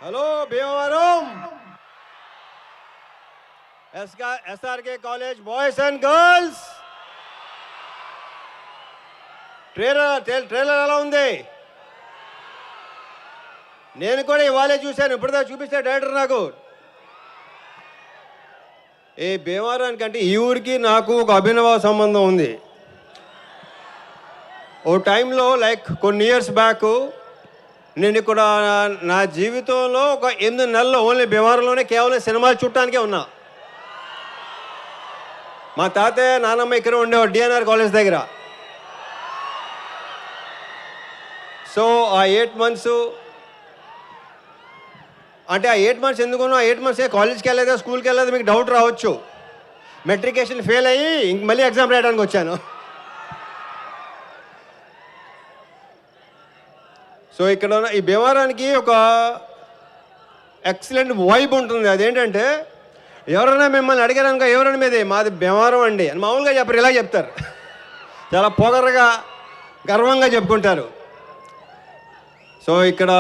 Hello Bhimavaram SRK college boys and girls trailer ఎలా ఉంది? నేను కూడా ఇవాళే చూశాను. ఇప్పుడుదా చూపిస్తే డైరెక్టర్ నాకు ఈ భీమవరానికి అంటే ఈ ఊరికి నాకు ఒక అభినవ సంబంధం ఉంది. ఓ టైంలో లైక్ కొన్ని ఇయర్స్ బ్యాక్ నేను ఇక్కడ నా జీవితంలో ఒక 8 నెలలు ఓన్లీ భీమవరంలోనే కేవలం సినిమాలు చూడటానికే ఉన్నా. మా తాతయ్య నానమ్మ ఇక్కడ ఉండేవాడు డిఎన్ఆర్ కాలేజ్ దగ్గర. సో ఆ 8 మంత్స్ అంటే ఆ 8 మంత్స్ ఎందుకున్నా, ఆ 8 మంత్స్ కాలేజ్కి వెళ్ళలేదా స్కూల్కి వెళ్ళలేదు మీకు డౌట్ రావచ్చు. మెట్రికేషన్ ఫెయిల్ అయ్యి ఇంక మళ్ళీ ఎగ్జామ్ రాయడానికి వచ్చాను. సో ఇక్కడ ఉన్న ఈ భీమవరానికి ఒక ఎక్సలెంట్ వైబ్ ఉంటుంది. అదేంటంటే ఎవరైనా మిమ్మల్ని అడిగారనుకో ఎవరైనా మీదే మాది భీమవరం అండి అని మామూలుగా చెప్పరు, ఇలా చెప్తారు. చాలా పొగరగా గర్వంగా చెప్పుకుంటారు. సో ఇక్కడ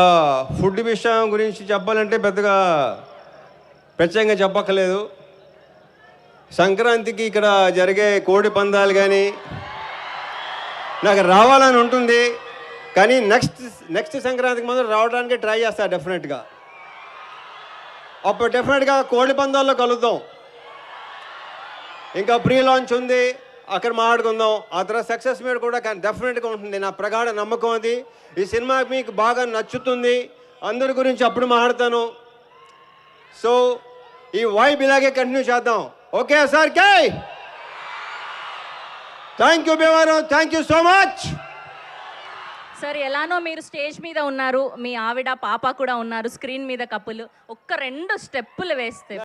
ఫుడ్ విషయం గురించి చెప్పాలంటే పెద్దగా ప్రత్యేకంగా చెప్పక్కర్లేదు. సంక్రాంతికి ఇక్కడ జరిగే కోడి పందాలు కానీ నాకు రావాలని ఉంటుంది. కానీ నెక్స్ట్ సంక్రాంతికి ముందు రావడానికి ట్రై చేస్తా డెఫినెట్గా. అప్పుడు డెఫినెట్గా కోడి పందాల్లో కలుద్దాం. ఇంకా ప్రీ లాంచ్ ఉంది, అక్కడ మాట్లాడుకుందాం. ఆ తర్వాత సక్సెస్ మీద కూడా డెఫినెట్గా ఉంటుంది. నా ప్రగాఢ నమ్మకం అది. ఈ సినిమా మీకు బాగా నచ్చుతుంది. అందరి గురించి అప్పుడు మాట్లాడతాను. సో ఈ వైబ్ ఇలాగే కంటిన్యూ చేద్దాం. Okay sir K thank you Bhimavaram, thank you so much. Sir ఎలానో మీరు స్టేజ్ మీద ఉన్నారు, మీ ఆవిడ పాప కూడా ఉన్నారు, స్క్రీన్ మీద కప్పులు, ఒక్క 2 స్టెప్పులు వేస్తే